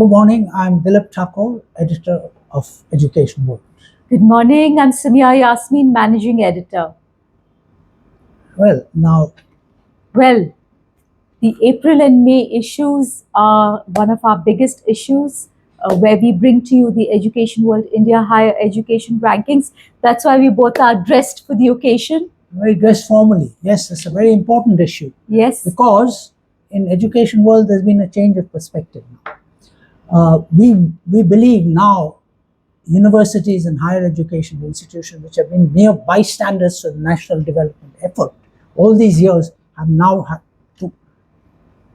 Good morning, I'm Dilip Thakore, editor of EducationWorld. Good morning, I'm Summiya Yasmeen, managing editor. Well, the April and May issues are one of our biggest issues where we bring to you the Education World India Higher Education Rankings. That's why we both are dressed for the occasion. very dressed formally. Yes, it's a very important issue. Yes. Because in Education World, there's been a change of perspective. We believe now universities and higher education institutions, which have been mere bystanders to the national development effort, all these years have now had to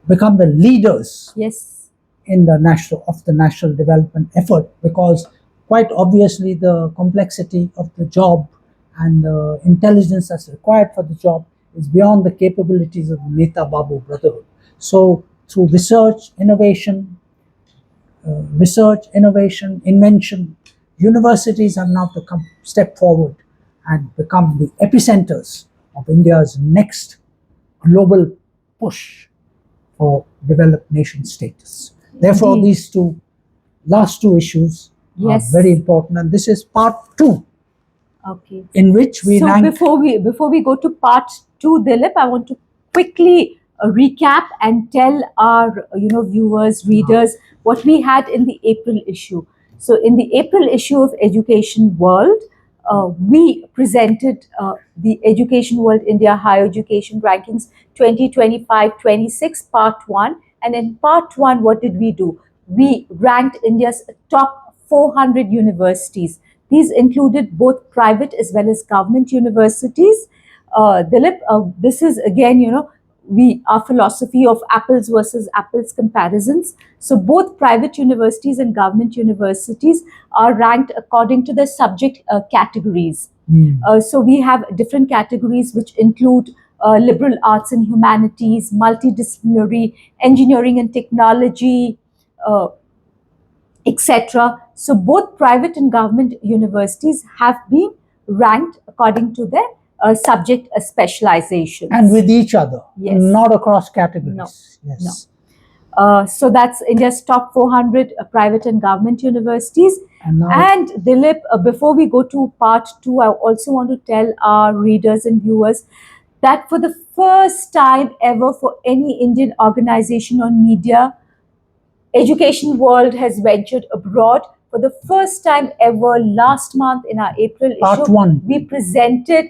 become the leaders Yes. in the national development effort, because quite obviously the complexity of the job and the intelligence that's required for the job is beyond the capabilities of the Neta Babu brotherhood. So through research, innovation, invention, universities have now to step forward and become the epicenters of India's next global push for developed nation status. Therefore, Indeed. these last two issues are very important, and this is part 2. Okay. In which we rank. Before we go to part 2, Dilip, I want to quickly recap and tell our viewers, readers, what we had in the April issue. So in the April issue of Education World, we presented the Education World India Higher Education Rankings 2025-26 part 1. And in part 1, what did we do? We ranked India's top 400 universities. These included both private as well as government universities. Dilip, this is again, our philosophy of apples versus apples comparisons. So both private universities and government universities are ranked according to their subject categories. So we have different categories which include liberal arts and humanities, multidisciplinary, engineering and technology, etc. So both private and government universities have been ranked according to their subject specializations. And with each other, yes. Not across categories. No. Yes. No. So that's India's top 400 private and government universities. And Dilip, before we go to part 2, I also want to tell our readers and viewers that for the first time ever for any Indian organization or media, Education World has ventured abroad. For the first time ever, last month in our April part issue, 1, we presented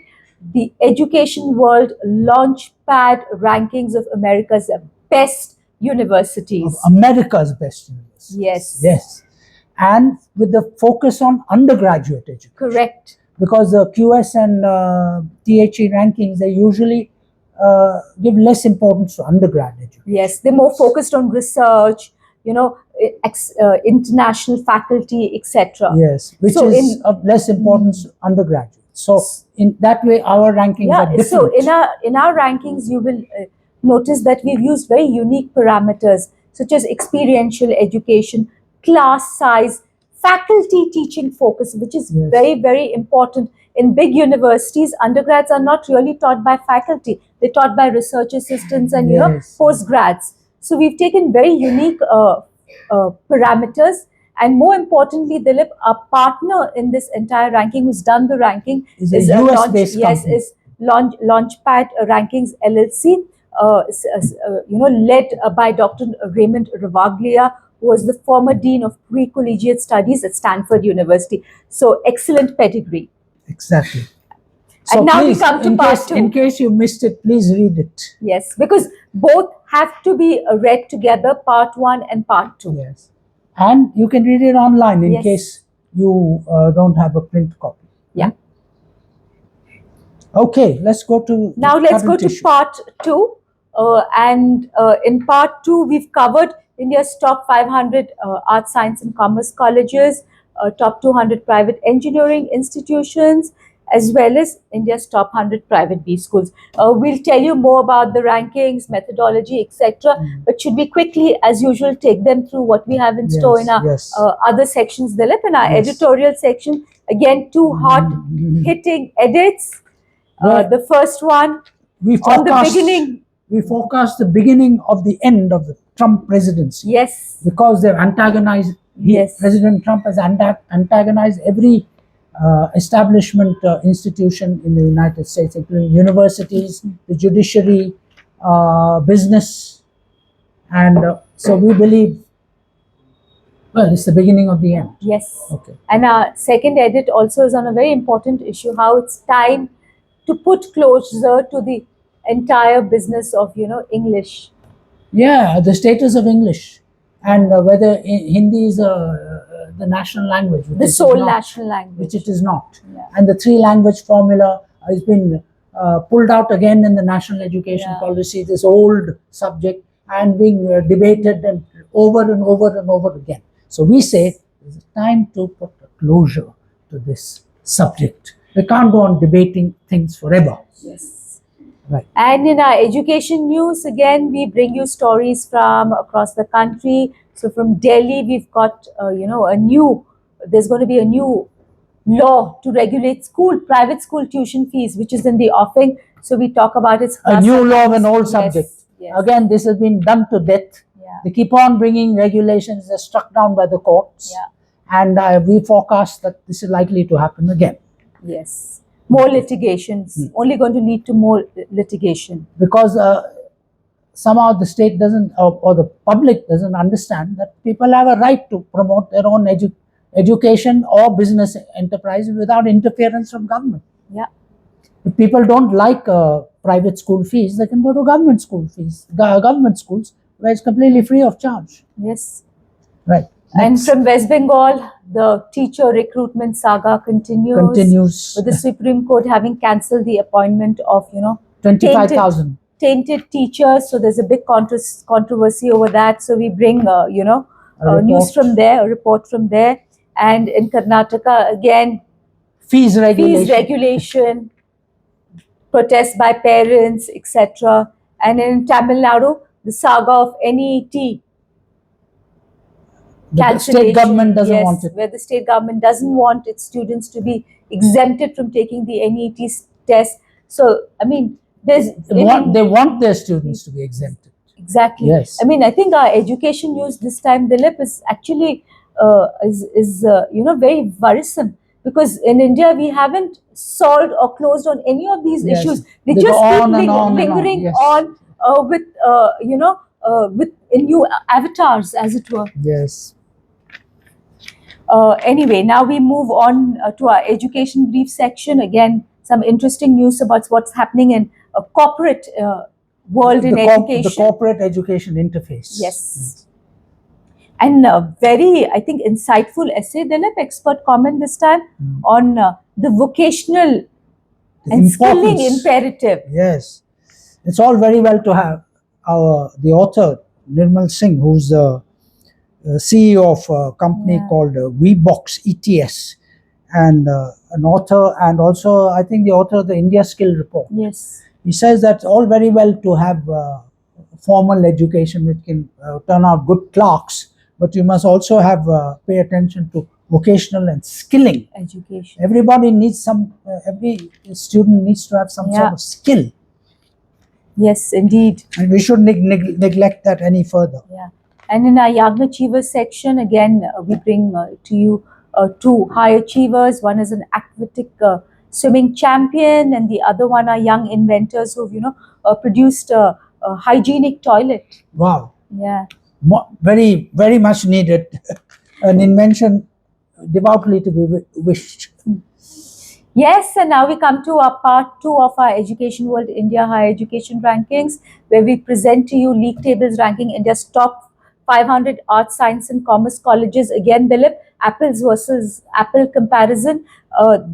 the Education World Launchpad rankings of America's best universities. Of America's best universities. Yes. Yes. And with the focus on undergraduate education. Correct. Because the QS and THE rankings, they usually give less importance to undergrad education. Yes, they're more focused on research, international faculty, etc. Yes, which is of less importance to undergraduates. So in that way, our rankings are different. So in our rankings, you will notice that we've used very unique parameters such as experiential education, class size, faculty teaching focus, which is very, very important. In big universities, undergrads are not really taught by faculty. They're taught by research assistants and postgrads. So we've taken very unique parameters. And more importantly, Dilip, our partner in this entire ranking, who's done the ranking, is a US-based company. Is Launchpad Rankings LLC, led by Dr. Raymond Ravaglia, who was the former Dean of Pre-Collegiate Studies at Stanford University. So excellent pedigree. Exactly. So and now please, we come to part 2. In case you missed it, please read it. Yes, because both have to be read together, part 1 and part 2. Yes. And you can read it online in case you don't have a print copy. Yeah. Okay, let's go to now. Let's go to part 2. In part 2, we've covered India's top 500 arts, science, and commerce colleges, top 200 private engineering institutions, as well as India's top 100 private B schools. We'll tell you more about the rankings, methodology, etc. But should we quickly, as usual, take them through what we have in store in our other sections, Dilip? In our editorial section, again, 2 hot-hitting edits. The first one, we forecast the beginning of the end of the Trump presidency. Yes. Because they've antagonized, Yes. President Trump has antagonized every establishment institution in the United States, including universities, the judiciary, business. And so we believe, well, it's the beginning of the end. Yes. Okay. And our second edit also is on a very important issue, how it's time to put closure to the entire business of, English. Yeah, the status of English, and whether Hindi is the national language. Which The it is sole not, national language. which it is not. Yeah. And the three-language formula has been pulled out again in the national education Yeah. policy, this old subject, and being debated and over and over and over again. So we say it's time to put a closure to this subject. We can't go on debating things forever. Yes. Right. And in our education news, again, we bring you stories from across the country. So from Delhi, we've got, there's going to be a new law to regulate private school tuition fees, which is in the offing. So we talk about its A new law of an old Yes, subject. yes. Again, this has been done to death. Yeah. They keep on bringing regulations that are struck down by the courts. Yeah. And we forecast that this is likely to happen again. Yes. More litigations, only going to lead to more litigation. Because somehow the state doesn't, or the public doesn't understand that people have a right to promote their own education or business enterprise without interference from government. Yeah. If people don't like private school fees, they can go to government schools, where it's completely free of charge. Yes. Right. And Next. from West Bengal, the teacher recruitment saga continues. With the Supreme Court having cancelled the appointment of, 25,000. tainted teachers. So there's a big controversy over that. So we bring, news from there, a report from there. And in Karnataka, again, Fees regulation. protests by parents, etc. And in Tamil Nadu, the saga of NET. The state government doesn't want it. Where the state government doesn't want its students to be exempted from taking the NET test. So, I mean, they want their students to be exempted. Exactly. Yes. I mean, I think our education news this time, Dilip, is actually very worrisome, because in India we haven't solved or closed on any of these Yes. issues. They They just go keep on and on and on. lingering Yes. on with new avatars, as it were. Yes. Anyway, now we move on to our education brief section. Again, some interesting news about what's happening in a corporate world in education. The corporate education interface. Yes. And a very, I think, insightful essay, Dilip, expert comment this time on the vocational and skilling imperative. Yes. It's all very well to have the author, Nirmal Singh, who's the CEO of a company called VBox ETS, and an author, and also I think the author of the India Skill Report. Yes. He says that's all very well to have formal education which can turn out good clerks, but you must also have pay attention to vocational and skilling education. Everybody needs every student needs to have some sort of skill. Yes, indeed. And we should neglect that any further. Yeah. And in our Young Achievers section, again, we bring to you two high achievers. One is an aquatic swimming champion, and the other one are young inventors who've, produced a hygienic toilet. Wow. Yeah. Very, very much needed. An invention devoutly to be wished. Yes, and now we come to our part 2 of our Education World India Higher Education Rankings, where we present to you league tables ranking India's top 500 arts, science and commerce colleges. Again, Dilip, apples versus apple comparison.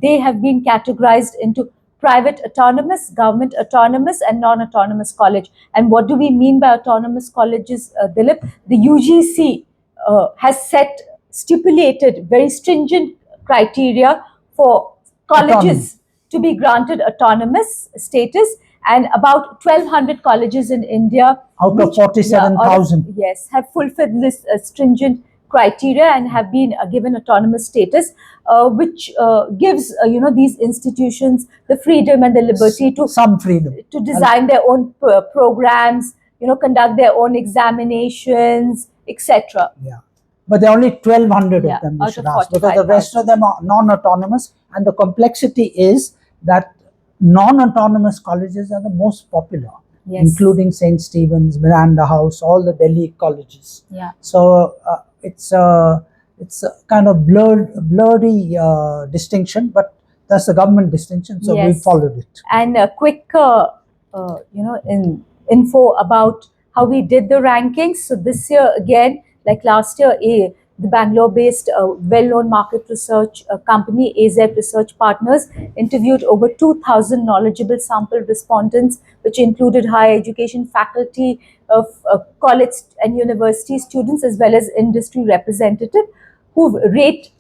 They have been categorized into private autonomous, government autonomous and non-autonomous college. And what do we mean by autonomous colleges, Dilip? The UGC has stipulated very stringent criteria for colleges to be granted autonomous status, and about 1,200 colleges in India out of 47,000 yes, have fulfilled this stringent criteria and have been given autonomous status, which gives these institutions the freedom and the liberty to some freedom to design their own programs, conduct their own examinations, etc. Yeah. But there are only 1,200 Yeah, of them, we out should of ask, because the rest 45,000. of them are non-autonomous, and the complexity is that non-autonomous colleges are the most popular, Yes. including St. Stephen's, Miranda House, all the Delhi colleges. Yeah. So it's a kind of blurry distinction, but that's the government distinction, so we Yes. followed it. And a quick, info about how we did the rankings. So this year again, like last year, the Bangalore-based well-known market research company, AZ Research Partners, interviewed over 2,000 knowledgeable sample respondents, which included higher education faculty of college and university students, as well as industry representatives, who rate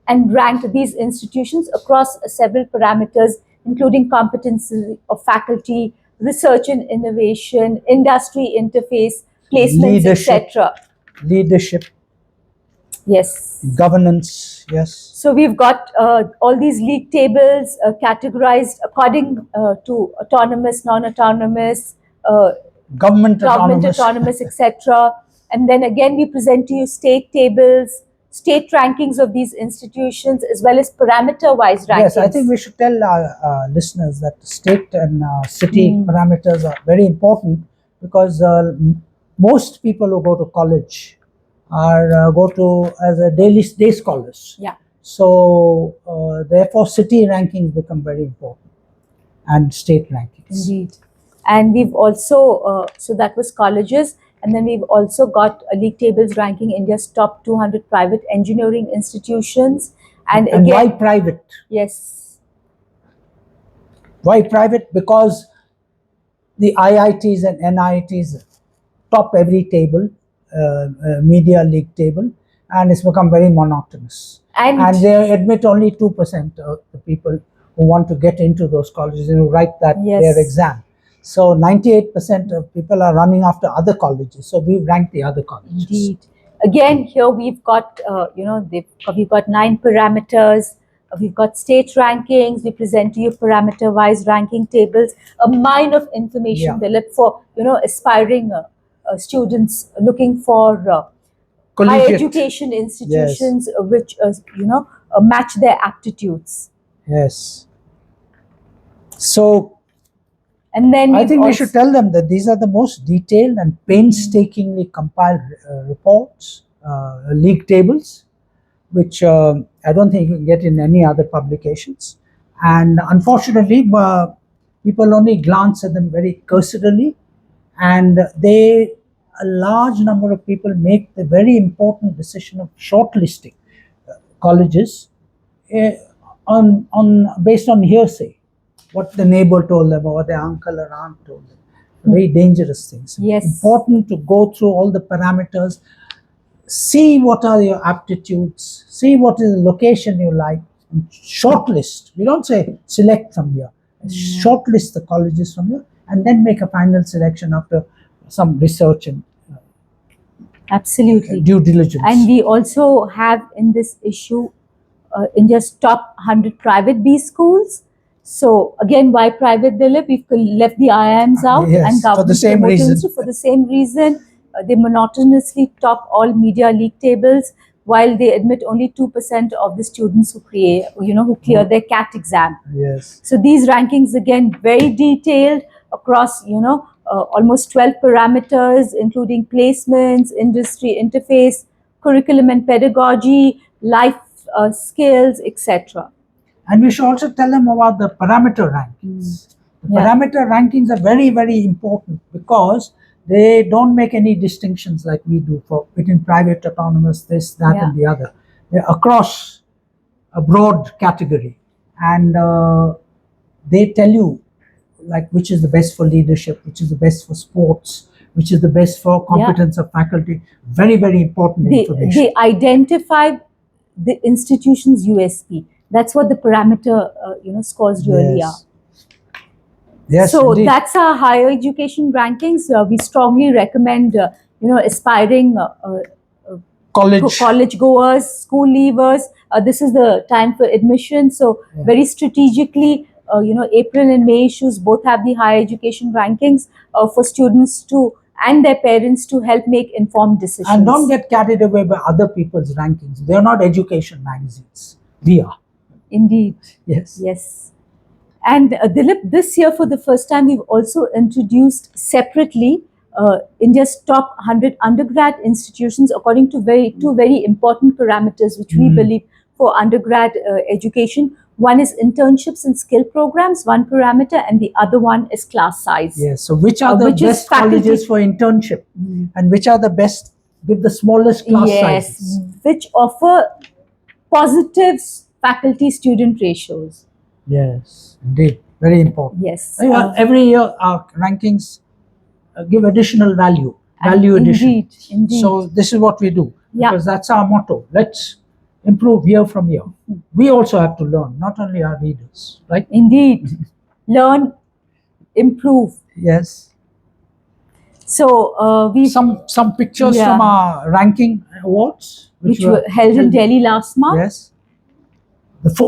and ranked these institutions across several parameters, including competency of faculty, research and innovation, industry interface, placements, etc. Leadership, Yes. governance, yes. So we've got all these league tables categorized according to autonomous, non-autonomous, Government autonomous. etc. And then again, we present to you state tables, state rankings of these institutions, as well as parameter-wise rankings. Yes, I think we should tell our listeners that state and city parameters are very important, because most people who go to college are go to as a day scholars. Yeah. So therefore, city rankings become very important, and state rankings. Indeed. And we've also, so that was colleges. And then we've also got a league tables ranking India's top 200 private engineering institutions. And again, why private? Yes. Why private? Because the IITs and NITs top every table, media league table, and it's become very monotonous. And they admit only 2% of the people who want to get into those colleges and who write that their exam. So 98% of people are running after other colleges. So we rank the other colleges. Indeed. Again, here we've got, we've got 9 parameters. We've got state rankings. We present to you parameter-wise ranking tables. A mine of information, Dilip, for aspiring students looking for higher education institutions, which match their aptitudes. Yes. So. And then I think we should tell them that these are the most detailed and painstakingly compiled reports, league tables, which I don't think you can get in any other publications. And unfortunately, people only glance at them very cursorily, and a large number of people make the very important decision of shortlisting colleges based on hearsay. What the neighbor told them, or what their uncle or aunt told them. Very dangerous things. Yes. Important to go through all the parameters, see what are your aptitudes, see what is the location you like, and shortlist. We don't say select from here. Shortlist the colleges from here, and then make a final selection after some research and absolutely due diligence. And we also have in this issue India's top 100 private B schools. So again, why private, Dilip? We've left the IIMs out, and government for the same reason. For the same reason, they monotonously top all media league tables, while they admit only 2% of the students who clear their CAT exam. Yes. So these rankings, again, very detailed across almost 12 parameters, including placements, industry interface, curriculum and pedagogy, life skills, etc. And we should also tell them about the parameter rankings. The parameter rankings are very, very important, because they don't make any distinctions like we do between private, autonomous, this, that, and the other. They're across a broad category, and they tell you like which is the best for leadership, which is the best for sports, which is the best for competence of faculty. Very, very important information. They identify the institution's USP. That's what the parameter, scores really are. Yes, so indeed. That's our higher education rankings. We strongly recommend, aspiring college goers, school leavers. This is the time for admission. So very strategically, April and May issues both have the higher education rankings for students to and their parents to help make informed decisions. And don't get carried away by other people's rankings. They're not education magazines. We are. Indeed. Yes. Yes. And Dilip, this year for the first time, we've also introduced separately India's top 100 undergrad institutions according to two very important parameters which we believe for undergrad education. One is internships and skill programs, one parameter, and the other one is class size. Yes. So which are the best colleges for internship, and which are the best with the smallest class sizes? Which offer positive faculty-student ratios. Yes, indeed, very important. Yes. Every year our rankings give additional value addition. Indeed. So this is what we do, because that's our motto. Let's improve year from year. We also have to learn, not only our readers, right? Indeed. Learn, improve. Yes. So we some pictures from our ranking awards, which were held in Delhi last month. Yes. If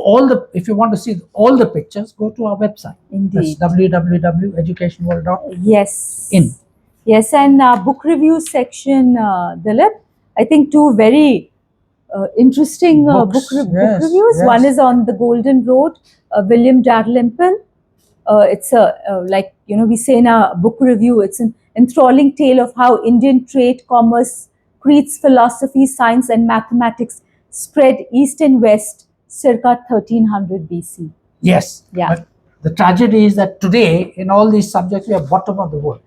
you want to see all the pictures, go to our website. Indeed. That's www.educationworld.in. Yes, and book review section, Dilip. I think two very interesting book reviews. Yes. One is on The Golden Road, William Dalrymple. It's like we say in our book review, it's an enthralling tale of how Indian trade, commerce, creeds, philosophy, science, and mathematics spread east and west circa 1300 BC. Yes. Yeah. But the tragedy is that today, in all these subjects, we are bottom of the world.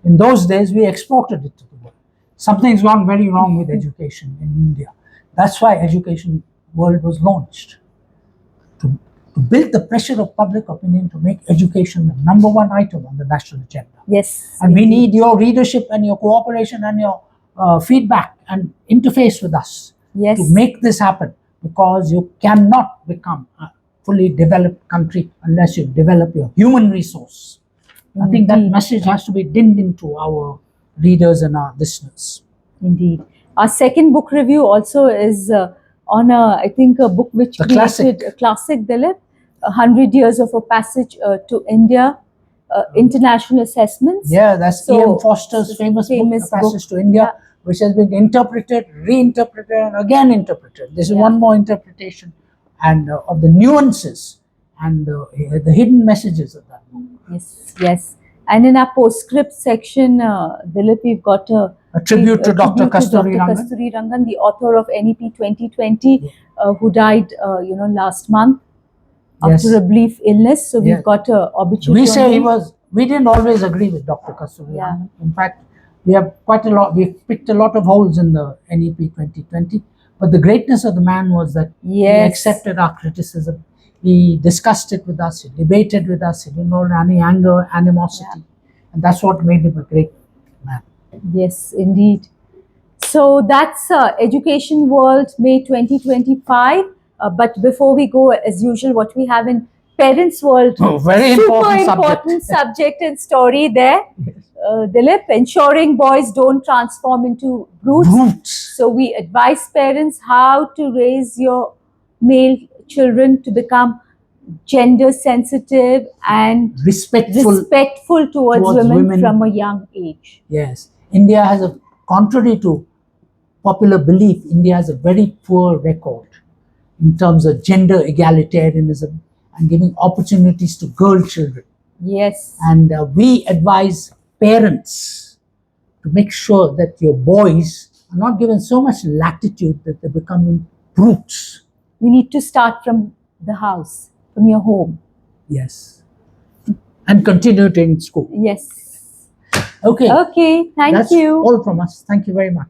In those days, we exported it to the world. Something's gone very wrong with education in India. That's why Education World was launched. To build the pressure of public opinion to make education the #1 item on the national agenda. Yes. And we need your readership and your cooperation and your feedback and interface with us to make this happen, because you cannot become a fully developed country unless you develop your human resource. I think that message has to be dinned into our readers and our listeners. Indeed. Our second book review also is on I think a book which created a classic, Dilip, 100 Years of a Passage to India, International Assessments. Yeah, that's E.M. Foster's famous book, A Passage to India, which has been interpreted, reinterpreted, and again interpreted. This is one more interpretation and of the nuances and the hidden messages of that book. Yes. And in our postscript section, Dilip, we've got a tribute to Dr. Kasturi Rangan, the author of NEP 2020, who died, last month after a brief illness. So we've got a obituary. We say we didn't always agree with Dr. Kasturi Rangan. In fact, we have we've picked a lot of holes in the NEP 2020. But the greatness of the man was that he accepted our criticism. He discussed it with us, he debated with us, he didn't hold any anger, animosity. And that's what made him a great man. Yes, indeed. So that's Education World May 2025. But before we go, as usual, what we have in ParentsWorld, very important subject and story there. Dilip, ensuring boys don't transform into brutes. So we advise parents how to raise your male children to become gender sensitive and respectful towards women from a young age. Yes. India has contrary to popular belief, India has a very poor record in terms of gender egalitarianism and giving opportunities to girl children. Yes. And we advise parents to make sure that your boys are not given so much latitude that they become brutes. You need to start from the house, from your home. Yes. And continue in school. Yes. Okay. Okay, thank you. That's all from us. Thank you very much.